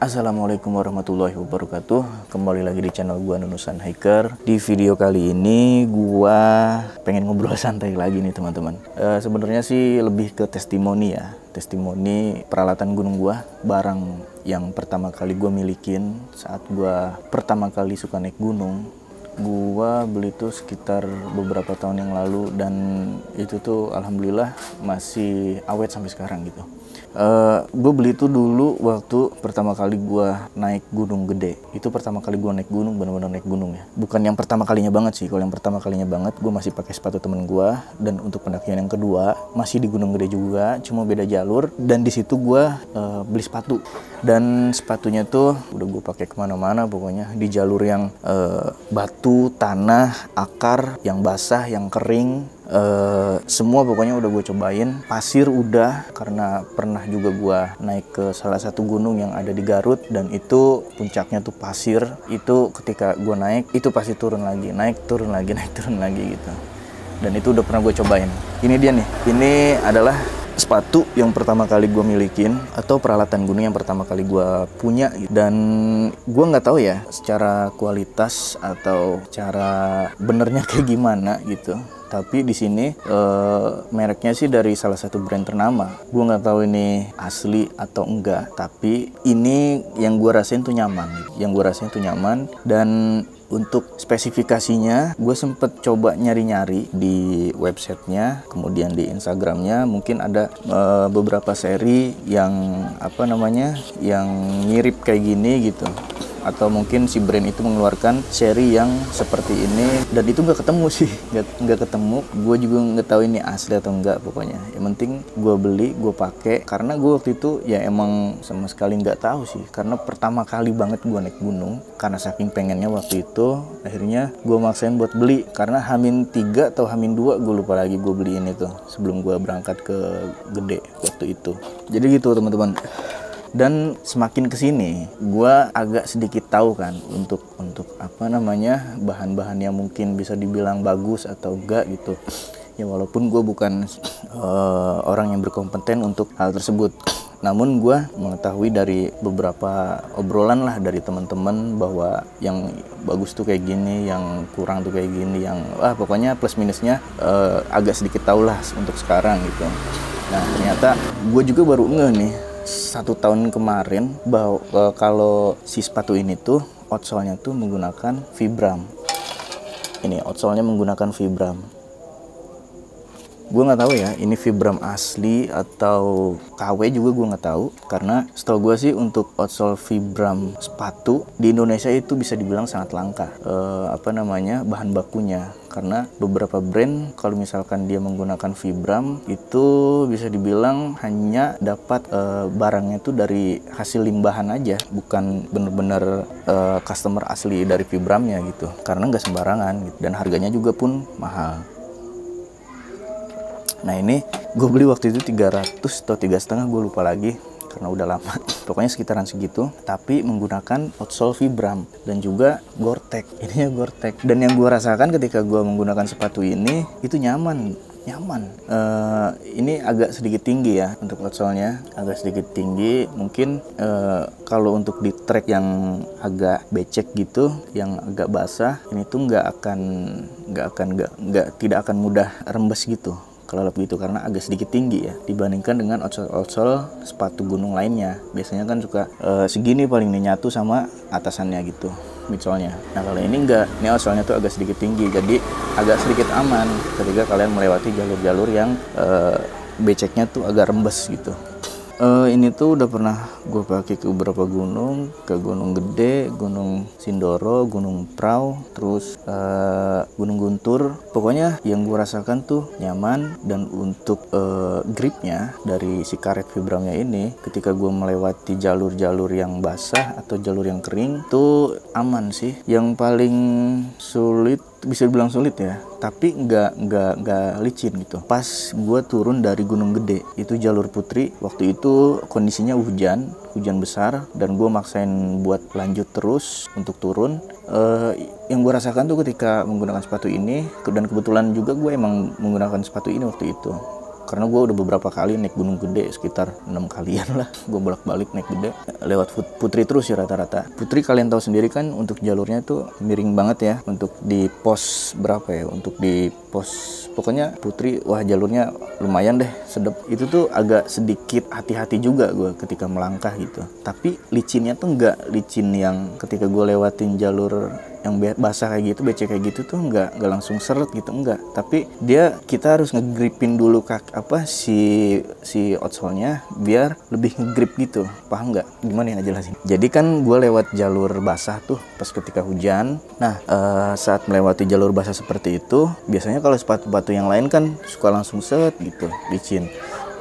Assalamualaikum warahmatullahi wabarakatuh. Kembali lagi di channel gua Nunusan Hiker. Di video kali ini gua pengen ngobrol santai lagi nih teman-teman. Sebenarnya sih lebih ke testimoni ya. Testimoni peralatan gunung gua, barang yang pertama kali gua milikin saat gua pertama kali suka naik gunung. Gua beli tuh sekitar beberapa tahun yang lalu dan itu tuh alhamdulillah masih awet sampai sekarang gitu. Gue beli itu dulu waktu pertama kali gue naik gunung gede. Itu pertama kali gue naik gunung, benar-benar naik gunung ya. Bukan yang pertama kalinya banget sih. Kalau yang pertama kalinya banget, gue masih pakai sepatu temen gue. Dan untuk pendakian yang kedua, masih di gunung gede juga, cuma beda jalur. Dan di situ gue beli sepatu. Dan sepatunya tuh udah gue pakai kemana-mana pokoknya. Di jalur yang batu, tanah, akar, yang basah, yang kering. Semua pokoknya udah gue cobain. Pasir udah, karena pernah juga gue naik ke salah satu gunung yang ada di Garut dan itu puncaknya tuh pasir. Itu ketika gue naik itu pasti turun lagi, naik turun lagi, naik turun lagi gitu. Dan itu udah pernah gue cobain. Ini dia nih, ini adalah sepatu yang pertama kali gue milikin atau peralatan gunung yang pertama kali gue punya. Dan gue nggak tahu ya secara kualitas atau cara benernya kayak gimana gitu. Tapi di sini mereknya sih dari salah satu brand ternama. Gue nggak tahu ini asli atau enggak. Tapi ini yang gue rasain tuh nyaman. Yang gue rasain tuh nyaman. Dan untuk spesifikasinya, gue sempet coba nyari-nyari di websitenya, kemudian di Instagramnya. Mungkin ada beberapa seri yang yang mirip kayak gini gitu. Atau mungkin si brand itu mengeluarkan seri yang seperti ini, dan itu nggak ketemu sih, nggak ketemu. Gue juga nggak tahu ini asli atau enggak. Pokoknya yang penting gue beli, gue pakai, karena gue waktu itu ya emang sama sekali nggak tahu sih, karena pertama kali banget gue naik gunung. Karena saking pengennya waktu itu, akhirnya gue maksain buat beli. Karena Hamin 3 atau Hamin 2 gue lupa lagi, gue beliin itu sebelum gue berangkat ke Gede waktu itu. Jadi gitu teman-teman. Dan semakin kesini, gue agak sedikit tahu kan untuk bahan-bahan yang mungkin bisa dibilang bagus atau enggak gitu. Ya walaupun gue bukan orang yang berkompeten untuk hal tersebut, namun gue mengetahui dari beberapa obrolan lah dari teman-teman bahwa yang bagus tuh kayak gini, yang kurang tuh kayak gini, yang pokoknya plus minusnya agak sedikit tahu lah untuk sekarang gitu. Nah ternyata gue juga baru ngeh nih 1 tahun kemarin bahwa kalau si sepatu ini tuh outsole-nya tuh menggunakan Vibram. Ini outsole-nya menggunakan Vibram. Gue nggak tahu ya ini Vibram asli atau KW juga gue nggak tahu, karena setahu gue sih untuk outsole Vibram sepatu di Indonesia itu bisa dibilang sangat langka bahan bakunya. Karena beberapa brand kalau misalkan dia menggunakan Vibram itu bisa dibilang hanya dapat barangnya itu dari hasil limbahan aja, bukan bener-bener customer asli dari Vibramnya gitu. Karena nggak sembarangan gitu, dan harganya juga pun mahal. Nah ini gue beli waktu itu 300 atau 3,5, gue lupa lagi karena udah lama. Pokoknya sekitaran segitu, tapi menggunakan outsole Vibram dan juga Gore-Tex. Ininya Gore-Tex. Dan yang gue rasakan ketika gue menggunakan sepatu ini itu nyaman. Ini agak sedikit tinggi ya untuk outsole-nya, agak sedikit tinggi. Mungkin kalau untuk di trek yang agak becek gitu, yang agak basah, ini tuh tidak akan mudah rembes gitu kalau begitu, karena agak sedikit tinggi ya dibandingkan dengan outsole sepatu gunung lainnya. Biasanya kan suka segini paling nih nyatu sama atasannya gitu, midsole-nya. Nah kalau ini enggak, ini outsole-nya tuh agak sedikit tinggi, jadi agak sedikit aman ketika kalian melewati jalur-jalur yang beceknya tuh agak rembes gitu. Ini tuh udah pernah gue pakai ke beberapa gunung, ke Gunung Gede, Gunung Sindoro, Gunung Prau, terus Gunung Guntur. Pokoknya yang gue rasakan tuh nyaman. Dan untuk gripnya dari si karet Vibramnya ini, ketika gue melewati jalur-jalur yang basah atau jalur yang kering tuh aman sih. Yang paling sulit, bisa dibilang sulit ya, tapi nggak licin gitu. Pas gue turun dari Gunung Gede, itu jalur putri, waktu itu kondisinya hujan besar, dan gue maksain buat lanjut terus untuk turun. Yang gue rasakan tuh ketika menggunakan sepatu ini, dan kebetulan juga gue emang menggunakan sepatu ini waktu itu, karena gue udah beberapa kali naik Gunung Gede, sekitar 6 kalian lah gue bolak-balik naik Gede, lewat Putri terus ya rata-rata. Putri kalian tahu sendiri kan untuk jalurnya tuh miring banget ya, untuk di pos berapa ya, untuk di pos pokoknya Putri, wah jalurnya lumayan deh, sedep. Itu tuh agak sedikit hati-hati juga gue ketika melangkah gitu, tapi licinnya tuh nggak licin yang ketika gue lewatin jalur yang basah kayak gitu, becek kayak gitu tuh nggak langsung seret gitu, enggak. Tapi kita harus ngegripin dulu si outsole-nya biar lebih ngegrip gitu, paham nggak? Gimana ya ngejelasin? Jadi kan gue lewat jalur basah tuh pas ketika hujan. Nah saat melewati jalur basah seperti itu, biasanya kalau sepatu-sepatu yang lain kan suka langsung set gitu, licin.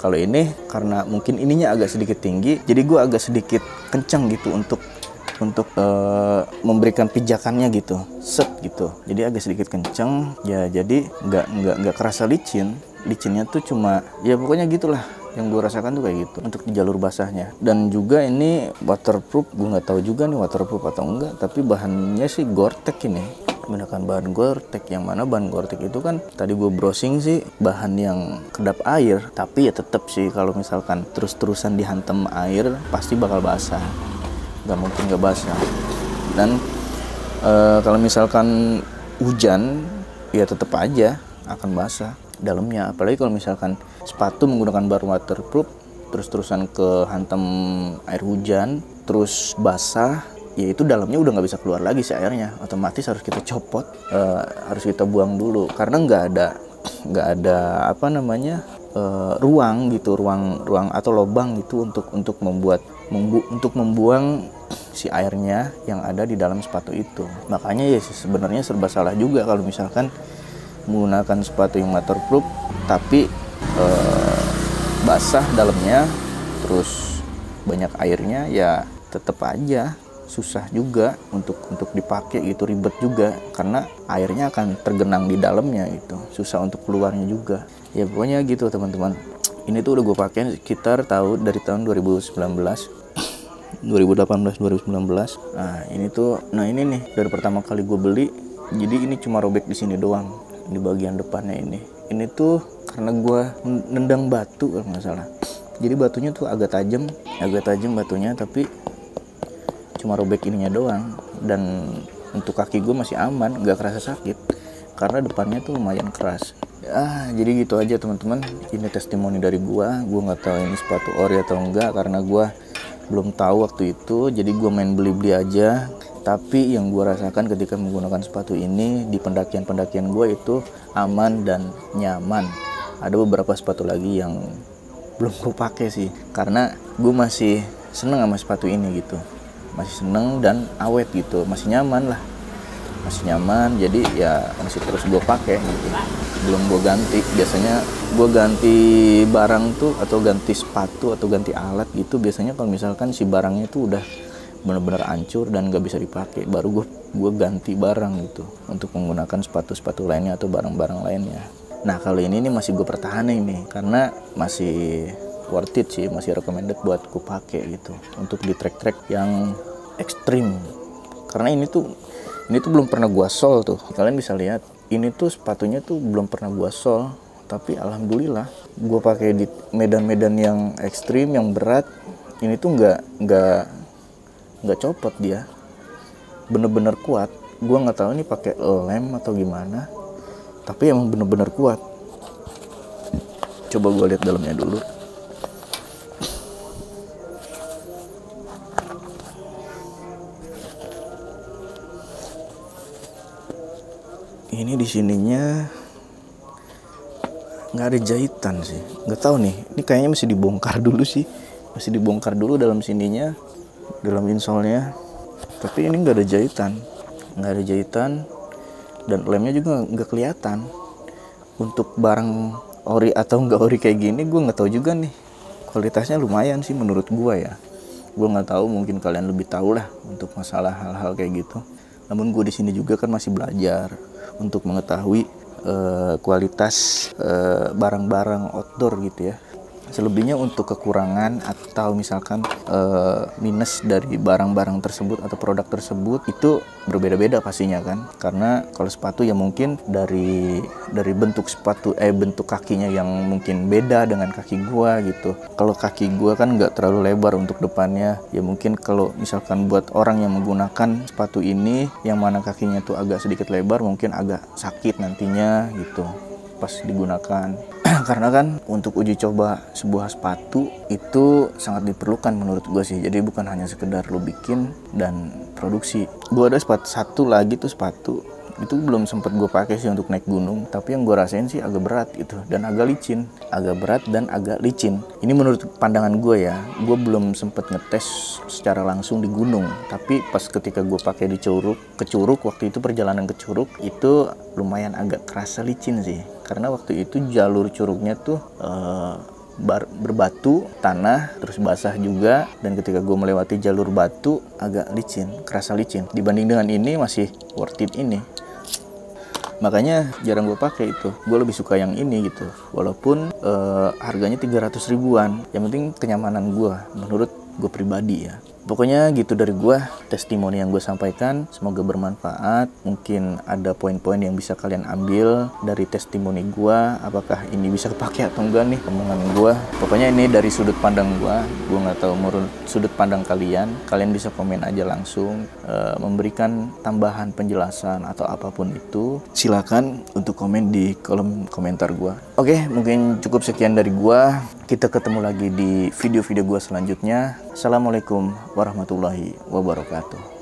Kalau ini karena mungkin ininya agak sedikit tinggi, jadi gue agak sedikit kencang gitu untuk memberikan pijakannya gitu, set gitu. Jadi agak sedikit kenceng ya, jadi nggak kerasa licinnya tuh cuma ya pokoknya gitulah yang gue rasakan tuh kayak gitu untuk di jalur basahnya. Dan juga ini waterproof, gue nggak tahu juga nih waterproof atau enggak, tapi bahannya sih Gore-Tex ini, menggunakan bahan Gore-Tex, yang mana bahan Gore-Tex itu kan tadi gue browsing sih bahan yang kedap air, tapi ya tetap sih kalau misalkan terus-terusan dihantam air pasti bakal basah, nggak mungkin nggak basah. Dan kalau misalkan hujan ya tetap aja akan basah dalamnya, apalagi kalau misalkan sepatu menggunakan bahan waterproof terus-terusan ke hantam air hujan terus basah, ya itu dalamnya udah nggak bisa keluar lagi si airnya, otomatis harus kita copot, harus kita buang dulu karena nggak ada ruang gitu, ruang atau lubang gitu untuk membuang si airnya yang ada di dalam sepatu itu. Makanya ya sebenarnya serba salah juga kalau misalkan menggunakan sepatu yang waterproof tapi basah dalamnya terus banyak airnya, ya tetap aja susah juga untuk dipakai gitu, ribet juga karena airnya akan tergenang di dalamnya, itu susah untuk keluarnya juga. Ya pokoknya gitu teman-teman. Ini tuh udah gue pakai sekitar dari tahun 2019 2018 2019. Nah ini nih dari pertama kali gue beli, jadi ini cuma robek di sini doang, di bagian depannya ini. Ini tuh karena gue nendang batu kalau nggak salah, jadi batunya tuh agak tajam batunya, tapi cuma robek ininya doang. Dan untuk kaki gue masih aman, nggak kerasa sakit karena depannya tuh lumayan keras. Jadi gitu aja teman-teman, ini testimoni dari gue nggak tahu ini sepatu ori atau enggak karena gue belum tahu waktu itu, jadi gue main beli aja. Tapi yang gue rasakan ketika menggunakan sepatu ini di pendakian gue itu aman dan nyaman. Ada beberapa sepatu lagi yang belum gue pakai sih, karena gue masih seneng sama sepatu ini gitu, masih seneng dan awet gitu, masih nyaman, jadi ya masih terus gue pakai gitu, belum gue ganti. Biasanya gue ganti barang tuh atau ganti sepatu atau ganti alat gitu biasanya kalau misalkan si barangnya tuh udah benar-benar hancur dan gak bisa dipakai, baru gue ganti barang gitu untuk menggunakan sepatu-sepatu lainnya atau barang-barang lainnya. Nah kalau ini nih masih gue pertahanin nih karena masih worth it sih, masih recommended buat gue pakai gitu untuk di trek-trek yang ekstrim. Karena ini tuh belum pernah gue sol tuh, kalian bisa lihat ini tuh sepatunya tuh belum pernah gue sol, tapi alhamdulillah gue pakai di medan-medan yang ekstrim, yang berat. Ini tuh nggak copot, dia bener-bener kuat. Gue nggak tahu ini pakai lem atau gimana, tapi emang bener-bener kuat. Coba gue lihat dalamnya dulu. Ini di sininya nggak ada jahitan sih, nggak tahu nih. Ini kayaknya masih dibongkar dulu dalam sininya, dalam insole-nya. Tapi ini nggak ada jahitan, dan lemnya juga nggak kelihatan. Untuk barang ori atau nggak ori kayak gini, gue nggak tahu juga nih. Kualitasnya lumayan sih menurut gue ya. Gue nggak tahu, mungkin kalian lebih tahu lah untuk masalah hal-hal kayak gitu. Namun gue di sini juga kan masih belajar untuk mengetahui kualitas barang-barang outdoor gitu ya. Selebihnya untuk kekurangan atau misalkan minus dari barang-barang tersebut atau produk tersebut itu berbeda-beda pastinya kan. Karena kalau sepatu ya mungkin dari bentuk sepatu bentuk kakinya yang mungkin beda dengan kaki gua gitu. Kalau kaki gua kan nggak terlalu lebar untuk depannya, ya mungkin kalau misalkan buat orang yang menggunakan sepatu ini yang mana kakinya tuh agak sedikit lebar mungkin agak sakit nantinya gitu pas digunakan. Karena kan untuk uji coba sebuah sepatu itu sangat diperlukan menurut gue sih. Jadi bukan hanya sekedar lo bikin dan produksi. Gue ada satu lagi tuh sepatu itu belum sempet gue pakai sih untuk naik gunung, tapi yang gue rasain sih agak berat gitu dan agak licin, agak berat dan agak licin. Ini menurut pandangan gue ya. Gue belum sempet ngetes secara langsung di gunung, tapi pas ketika gue pakai di ke Curug waktu itu, perjalanan ke Curug itu lumayan agak kerasa licin sih, karena waktu itu jalur Curugnya tuh berbatu, tanah, terus basah juga, dan ketika gue melewati jalur batu agak licin, kerasa licin. Dibanding dengan ini masih worth it ini. Makanya jarang gue pakai itu. Gue lebih suka yang ini gitu. Walaupun harganya 300 ribuan. Yang penting kenyamanan gue, menurut gue pribadi ya. Pokoknya gitu dari gue, testimoni yang gue sampaikan. Semoga bermanfaat. Mungkin ada poin-poin yang bisa kalian ambil dari testimoni gue. Apakah ini bisa kepake atau enggak nih omongan gue. Pokoknya ini dari sudut pandang gue. Gue nggak tahu menurut sudut pandang kalian. Kalian bisa komen aja langsung, memberikan tambahan penjelasan atau apapun itu. Silakan untuk komen di kolom komentar gue. Oke, mungkin cukup sekian dari gue. Kita ketemu lagi di video-video gue selanjutnya. Assalamualaikum warahmatullahi wabarakatuh.